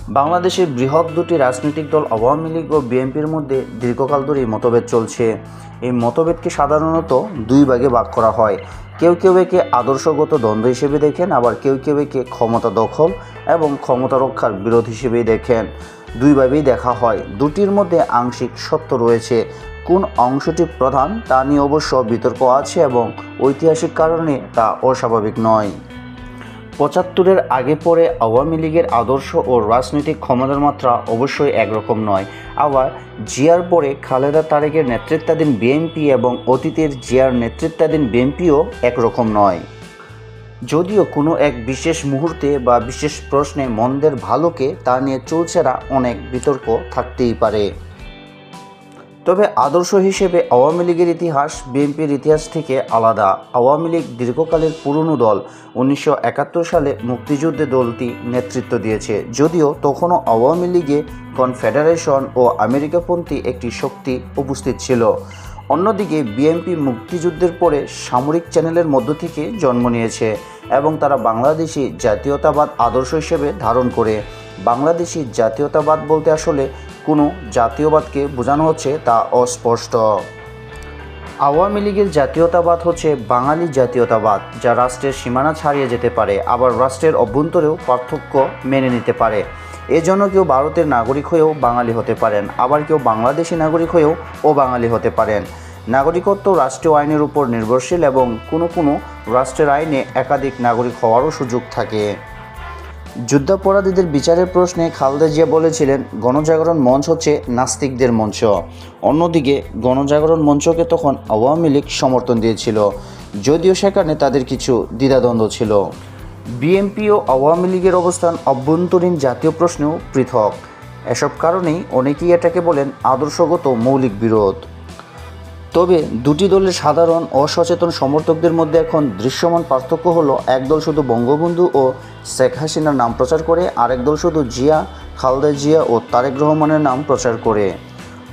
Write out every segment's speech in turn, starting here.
বাংলাদেশের বৃহৎ দুটি রাজনৈতিক দল আওয়ামী লীগ ও বিএনপির মধ্যে দীর্ঘকাল ধরেই মতভেদ চলছে। এই মতভেদকে সাধারণত দুই ভাগে ভাগ করা হয়। কেউ কেউ একে আদর্শগত দ্বন্দ্ব হিসেবে দেখেন, আবার কেউ কেউ একে ক্ষমতা দখল এবং ক্ষমতা রক্ষার বিরোধ হিসেবেই দেখেন। দুইভাবেই দেখা হয়। দুটির মধ্যে আংশিক সত্য রয়েছে। কোন অংশটি প্রধান তা নিয়ে অবশ্য বিতর্ক আছে এবং ঐতিহাসিক কারণে তা অস্বাভাবিক নয়। ৭৫-এর আগে পরে আওয়ামী লীগের আদর্শ ও রাজনৈতিক ক্ষমতার মাত্রা অবশ্যই একরকম নয়। আবার জিয়ার পরে খালেদা তারেকের নেতৃত্বাধীন বিএনপি এবং অতীতের জিয়ার নেতৃত্বাধীন বিএনপিও একরকম নয়। যদিও কোনো এক বিশেষ মুহূর্তে বা বিশেষ প্রশ্নে মন্দের ভালোকে তা নিয়ে চুলচেরা অনেক বিতর্ক থাকতেই পারে। তবে আদর্শ হিসেবে আওয়ামী লীগের ইতিহাস বিএনপির ইতিহাস থেকে আলাদা। আওয়ামী লীগ দীর্ঘকালের পুরনো দল। ১৯৭১ সালে মুক্তিযুদ্ধে দলটি নেতৃত্ব দিয়েছে, যদিও তখনও আওয়ামী লীগে কনফেডারেশন ও আমেরিকাপন্থী একটি শক্তি উপস্থিত ছিল। অন্যদিকে বিএনপি মুক্তিযুদ্ধের পরে সামরিক চ্যানেলের মধ্য থেকে জন্ম নিয়েছে এবং তারা বাংলাদেশি জাতীয়তাবাদ আদর্শ হিসেবে ধারণ করে। বাংলাদেশি জাতীয়তাবাদ বলতে আসলে কোনো জাতীয়বাদকে বোঝানো হচ্ছে তা অস্পষ্ট। আওয়ামী লীগের জাতীয়তাবাদ হচ্ছে বাঙালি জাতীয়তাবাদ, যা রাষ্ট্রের সীমানা ছাড়িয়ে যেতে পারে, আবার রাষ্ট্রের অভ্যন্তরেও পার্থক্য মেনে নিতে পারে। এজন্য কেউ ভারতের নাগরিক হয়েও বাঙালি হতে পারেন, আবার কেউ বাংলাদেশি নাগরিক হয়েও বাঙালি হতে পারেন। নাগরিকত্ব রাষ্ট্রীয় আইনের উপর নির্ভরশীল এবং কোনো রাষ্ট্রের আইনে একাধিক নাগরিক হওয়ারও সুযোগ থাকে। যুদ্ধাপরাধীদের বিচারের প্রশ্নে খালেদা জিয়া বলেছিলেন, গণজাগরণ মঞ্চ হচ্ছে নাস্তিকদের মঞ্চ। অন্যদিকে গণজাগরণ মঞ্চকে তখন আওয়ামী লীগ সমর্থন দিয়েছিল, যদিও সেখানে তাদের কিছু দ্বিধাদ্বন্দ্ব ছিল। বিএনপি ও আওয়ামী লীগের অবস্থান অভ্যন্তরীণ জাতীয় প্রশ্নেও পৃথক। এসব কারণেই অনেকেই এটাকে বলেন আদর্শগত মৌলিক বিরোধ। তবে দুটি দলের সাধারণ অসচেতন সমর্থকদের মধ্যে এখন দৃশ্যমান পার্থক্য হলো, একদল শুধু বঙ্গবন্ধু ও শেখ হাসিনার নাম প্রচার করে, আরেক দল শুধু জিয়া, খালেদা জিয়া ও তারেক রহমানের নাম প্রচার করে।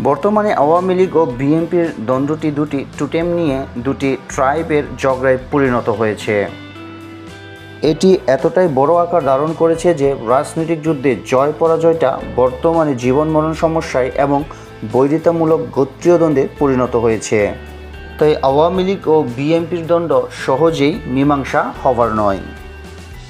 বর্তমানে আওয়ামী লীগ ও বিএনপির দ্বন্দ্বটি দুটি টোটেম নিয়ে দুটি ট্রাইবের ঝগড়ায় পরিণত হয়েছে। এটি এতটাই বড় আকার ধারণ করেছে যে রাজনৈতিক যুদ্ধে জয় পরাজয়টা বর্তমানে জীবন মরণ সমস্যায় এবং বৈরিতামূলক গোত্রীয় দ্বন্দ্বে পরিণত হয়েছে। তাই আওয়ামী লীগ ও বিএনপির দ্বন্দ্ব সহজেই মীমাংসা হবার নয়।